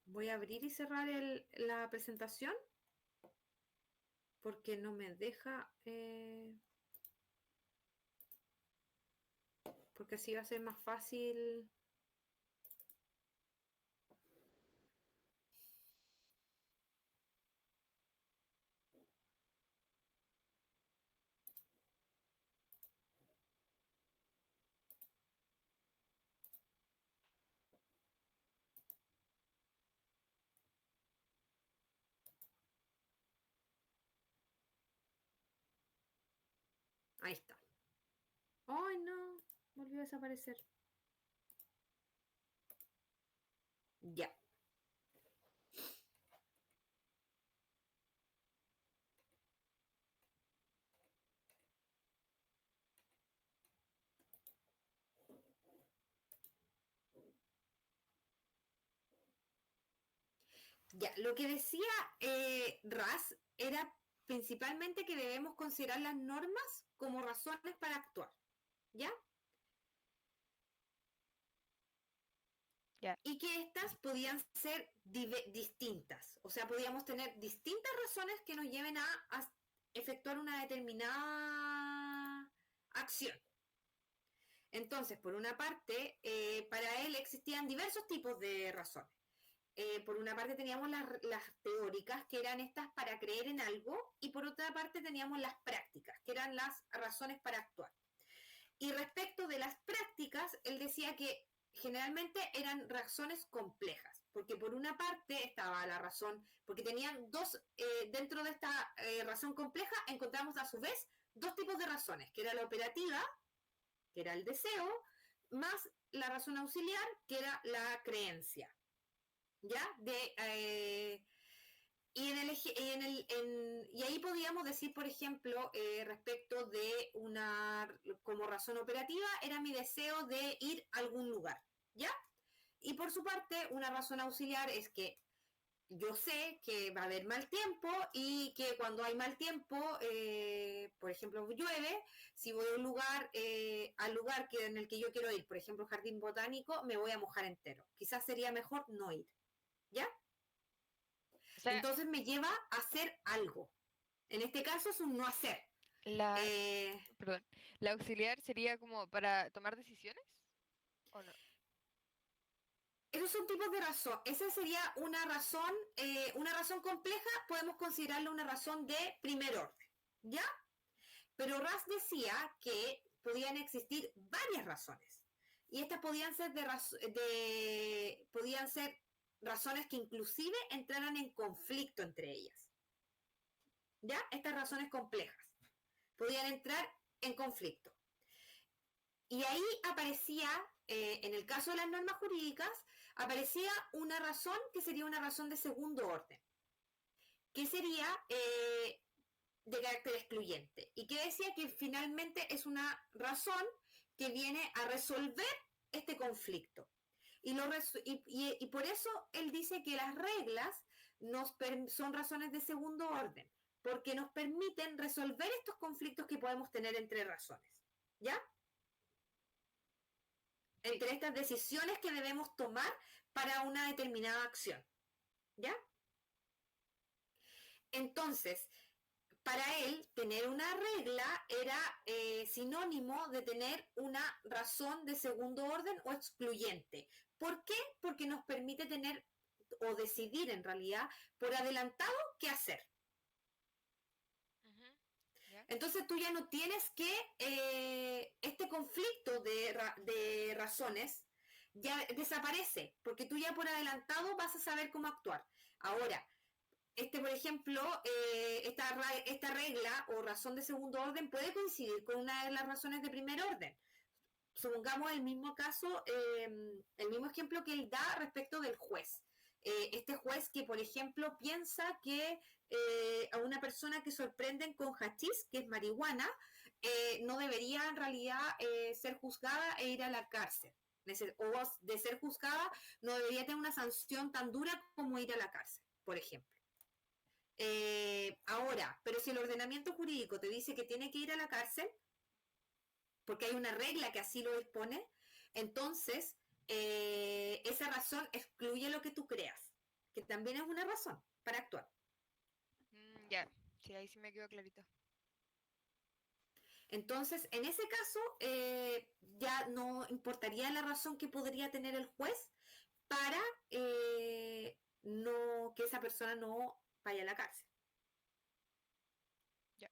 S2: voy a abrir y cerrar la presentación porque no me deja... porque así va a ser más fácil. Ahí está. ¡Ay, no! Volvió a desaparecer. Ya. Ya, lo que decía Ras era principalmente que debemos considerar las normas como razones para actuar, ¿ya?
S4: Ya.
S2: Y que estas podían ser distintas, o sea, podíamos tener distintas razones que nos lleven a efectuar una determinada acción. Entonces, por una parte, para él existían diversos tipos de razones. Por una parte teníamos las teóricas, que eran estas para creer en algo, y por otra parte teníamos las prácticas, que eran las razones para actuar. Y respecto de las prácticas, él decía que generalmente eran razones complejas, porque por una parte estaba la razón, porque tenían dos, dentro de esta razón compleja encontramos a su vez dos tipos de razones, que era la operativa, que era el deseo, más la razón auxiliar, que era la creencia. ¿Ya? Y ahí podíamos decir, por ejemplo, respecto de como razón operativa, era mi deseo de ir a algún lugar, ¿ya? Y por su parte, una razón auxiliar es que yo sé que va a haber mal tiempo y que cuando hay mal tiempo, por ejemplo, llueve, si voy a un lugar, al lugar en el que yo quiero ir, por ejemplo, jardín botánico, me voy a mojar entero. Quizás sería mejor no ir, ¿ya?
S4: O sea,
S2: Entonces me lleva a hacer algo. En este caso es un no hacer.
S4: la,
S2: Eh,
S4: perdón, la auxiliar sería como para tomar decisiones, ¿o no?
S2: esos son tipos de razón. Esa sería una razón compleja, podemos considerarla una razón de primer orden, ¿ya? Pero Ras decía que podían existir varias razones. Y estas podían ser razones que inclusive entraran en conflicto entre ellas. ¿Ya? Estas razones complejas podían entrar en conflicto. Y ahí aparecía, en el caso de las normas jurídicas, aparecía una razón que sería una razón de segundo orden, que sería de carácter excluyente, y que decía que finalmente es una razón que viene a resolver este conflicto. Y por eso él dice que las reglas son razones de segundo orden, porque nos permiten resolver estos conflictos que podemos tener entre razones. ¿Ya?
S4: Sí.
S2: Entre estas decisiones que debemos tomar para una determinada acción. ¿Ya? Entonces, para él, tener una regla era sinónimo de tener una razón de segundo orden o excluyente. ¿Por qué? Porque nos permite tener o decidir en realidad por adelantado qué hacer.
S4: Ujú, ¿ya?
S2: Entonces tú ya no tienes que este conflicto de razones ya desaparece, porque tú ya por adelantado vas a saber cómo actuar. Ahora, por ejemplo, esta regla o razón de segundo orden puede coincidir con una de las razones de primer orden. Supongamos el mismo caso, el mismo ejemplo que él da respecto del juez. Este juez que, por ejemplo, piensa que a una persona que sorprenden con hachís, que es marihuana, no debería en realidad ser juzgada e ir a la cárcel. O de ser juzgada, no debería tener una sanción tan dura como ir a la cárcel, por ejemplo. Ahora, pero si el ordenamiento jurídico te dice que tiene que ir a la cárcel, porque hay una regla que así lo dispone, entonces esa razón excluye lo que tú creas, que también es una razón para actuar.
S4: Ya, sí, ahí sí me quedó clarito.
S2: Entonces, en ese caso, ya no importaría la razón que podría tener el juez para no que esa persona no vaya a la cárcel.
S4: Ya,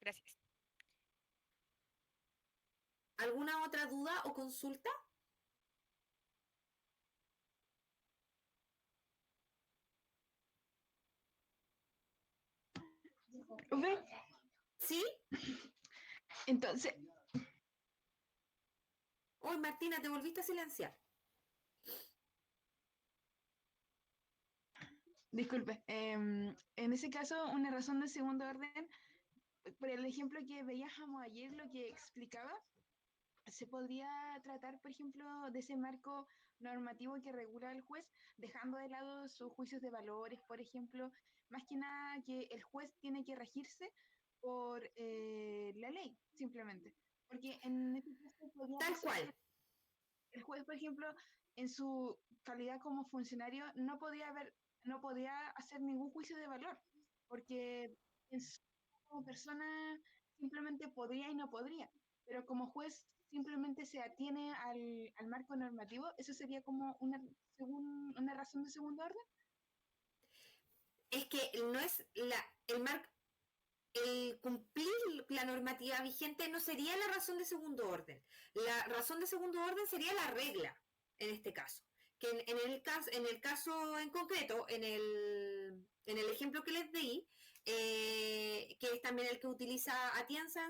S4: gracias.
S2: ¿Alguna otra duda o consulta?
S1: Profe,
S2: ¿Sí?
S1: entonces,
S2: Hoy, Martina, te volviste a silenciar.
S1: disculpe, en ese caso, una razón de segundo orden, por el ejemplo que veíamos ayer, lo que explicaba, se podría tratar, por ejemplo, de ese marco normativo que regula al juez, dejando de lado sus juicios de valores, por ejemplo, más que nada que el juez tiene que regirse por la ley, simplemente. Porque en este caso podría
S2: Tal
S1: pasar que
S2: cual.
S1: el juez, por ejemplo, en su calidad como funcionario, no podía hacer ningún juicio de valor, porque en su como persona simplemente podría y no podría, pero como juez simplemente se atiene al marco normativo, eso sería como una razón de segundo orden.
S2: Es que no es el cumplir la normativa vigente no sería la razón de segundo orden. La razón de segundo orden sería la regla, en este caso. Que en el caso en concreto, en el ejemplo que les di, que es también el que utiliza Atienza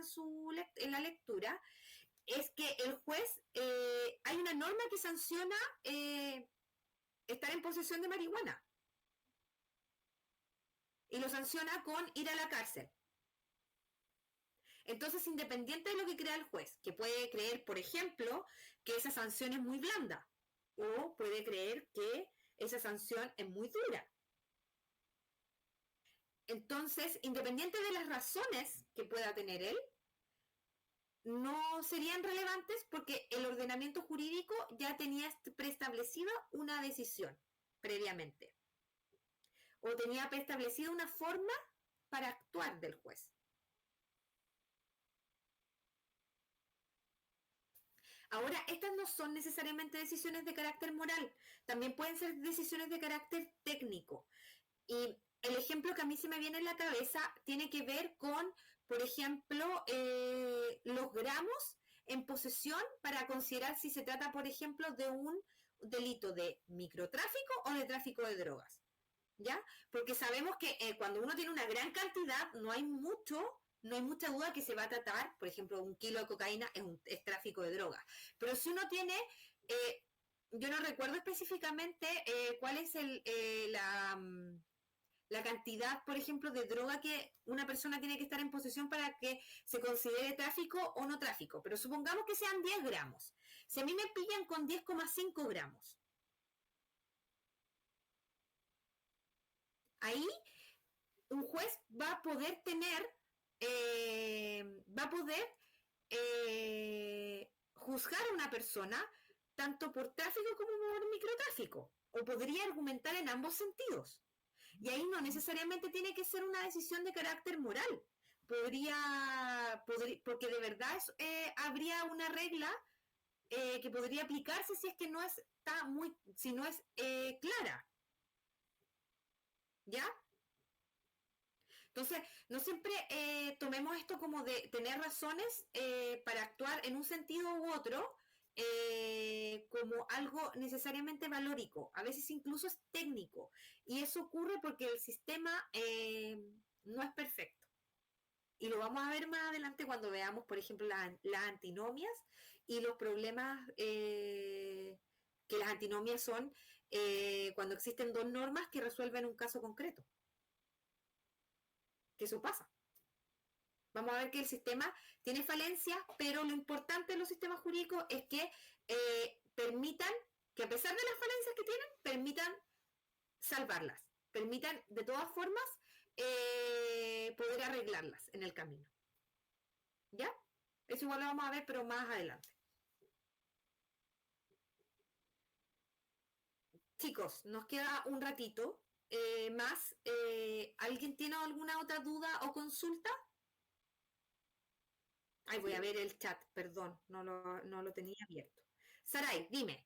S2: en la lectura, es que el juez, hay una norma que sanciona estar en posesión de marihuana y lo sanciona con ir a la cárcel. Entonces, independiente de lo que crea el juez, que puede creer, por ejemplo, que esa sanción es muy blanda, o puede creer que esa sanción es muy dura. Entonces, independiente de las razones que pueda tener él, no serían relevantes porque el ordenamiento jurídico ya tenía preestablecida una decisión previamente, o tenía preestablecida una forma para actuar del juez. Ahora, estas no son necesariamente decisiones de carácter moral, también pueden ser decisiones de carácter técnico. Y el ejemplo que a mí se me viene en la cabeza tiene que ver con, por ejemplo, los gramos en posesión para considerar si se trata, por ejemplo, de un delito de microtráfico o de tráfico de drogas. ¿Ya? Porque sabemos que cuando uno tiene una gran cantidad, no hay mucha duda que se va a tratar, por ejemplo, un kilo de cocaína es tráfico de drogas. Pero si uno tiene, yo no recuerdo específicamente cuál es la cantidad, por ejemplo, de droga que una persona tiene que estar en posesión para que se considere tráfico o no tráfico. Pero supongamos que sean 10 gramos. Si a mí me pillan con 10,5 gramos, ahí un juez va a poder juzgar a una persona tanto por tráfico como por microtráfico, o podría argumentar en ambos sentidos. Y ahí no necesariamente tiene que ser una decisión de carácter moral. Porque de verdad habría una regla que podría aplicarse si es que si no es clara. ¿Ya? Entonces, no siempre tomemos esto como de tener razones para actuar en un sentido u otro como algo necesariamente valórico, a veces incluso es técnico, y eso ocurre porque el sistema no es perfecto. Y lo vamos a ver más adelante cuando veamos, por ejemplo, las antinomias y los problemas que las antinomias son cuando existen dos normas que resuelven un caso concreto. Que eso pasa. Vamos a ver que el sistema tiene falencias, pero lo importante en los sistemas jurídicos es que permitan, que a pesar de las falencias que tienen, permitan salvarlas, permitan de todas formas poder arreglarlas en el camino. ¿Ya? Eso igual lo vamos a ver, pero más adelante. Chicos, nos queda un ratito más. ¿Alguien tiene alguna otra duda o consulta? Ay, voy a ver el chat, perdón, no lo tenía abierto. Saray, dime.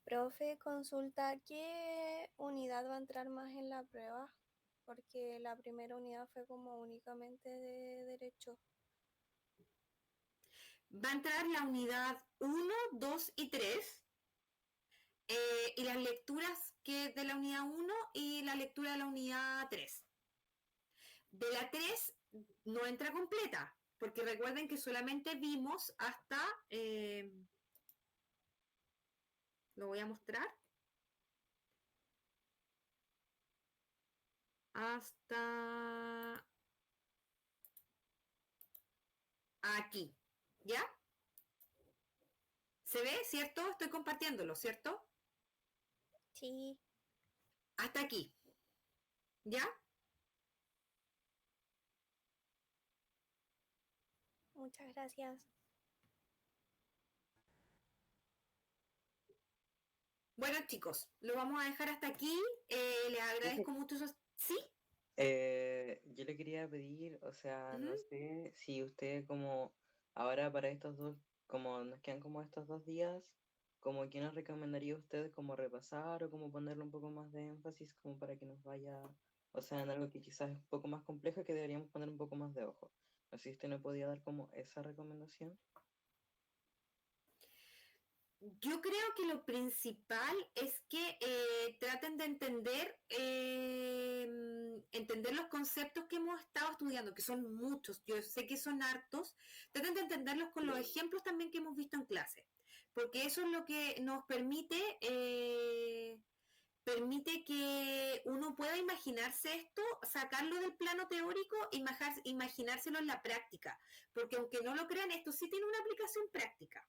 S5: Profe, consulta, ¿qué unidad va a entrar más en la prueba? Porque la primera unidad fue como únicamente de derecho.
S2: Va a entrar la unidad 1, 2 y 3. Y las lecturas que de la unidad 1 y la lectura de la unidad 3. De la 3 no entra completa, porque recuerden que solamente vimos hasta, lo voy a mostrar, hasta aquí, ¿ya? ¿Se ve, cierto? Estoy compartiéndolo, ¿cierto?
S5: Sí,
S2: Hasta aquí, ¿ya?
S5: muchas gracias.
S2: Bueno, chicos, lo vamos a dejar hasta aquí. Les agradezco mucho. ¿Sí?
S6: Yo le quería pedir, o sea, no
S2: Ujú.
S6: sé si usted como ahora para estos dos, como nos quedan como estos 2 días, como que nos recomendaría usted como repasar o como ponerle un poco más de énfasis como para que nos vaya, o sea, en algo que quizás es un poco más complejo que deberíamos poner un poco más de ojo. No sé si usted no podía dar como esa recomendación.
S2: Yo creo que lo principal es que traten de entender los conceptos que hemos estado estudiando, que son muchos, yo sé que son hartos, traten de entenderlos con los ejemplos también que hemos visto en clase, porque eso es lo que nos permite que uno pueda imaginarse esto, sacarlo del plano teórico e imaginárselo en la práctica, porque aunque no lo crean, esto sí tiene una aplicación práctica.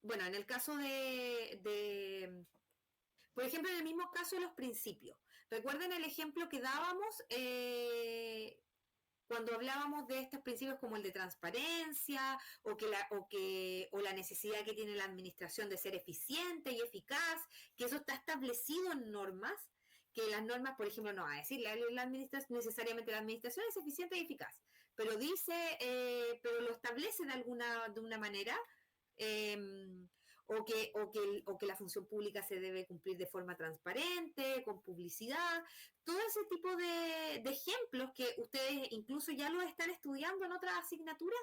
S2: Bueno, en el caso por ejemplo, en el mismo caso de los principios. Recuerden el ejemplo que dábamos cuando hablábamos de estos principios como el de transparencia o la necesidad que tiene la administración de ser eficiente y eficaz, que eso está establecido en normas, que las normas, por ejemplo, no va a decir necesariamente la administración es eficiente y eficaz, pero dice, pero lo establece de una manera, eh, o que la función pública se debe cumplir de forma transparente, con publicidad, todo ese tipo de ejemplos que ustedes incluso ya lo están estudiando en otras asignaturas,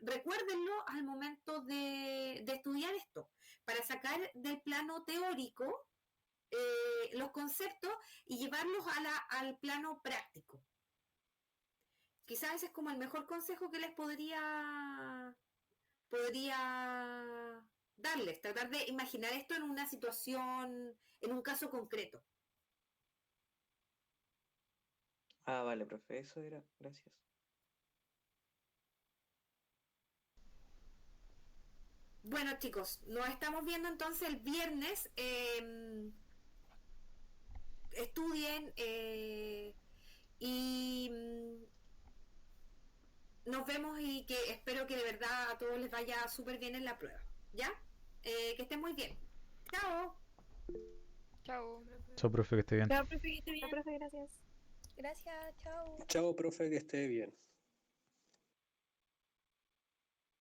S2: recuérdenlo al momento de estudiar esto, para sacar del plano teórico los conceptos y llevarlos al plano práctico. Quizás ese es como el mejor consejo que les podría darles, tratar de imaginar esto en una situación, en un caso concreto.
S6: Ah, vale, profe, eso era, gracias.
S2: Bueno, chicos, nos estamos viendo entonces el viernes. Estudien y nos vemos y que espero que de verdad a todos les vaya súper bien en la prueba. ¿Ya? Que estén muy bien. Chao.
S4: Chao.
S3: Chao, profe, que esté bien.
S5: Chao, profe, gracias. Gracias, chao.
S7: Chao, profe, que esté bien.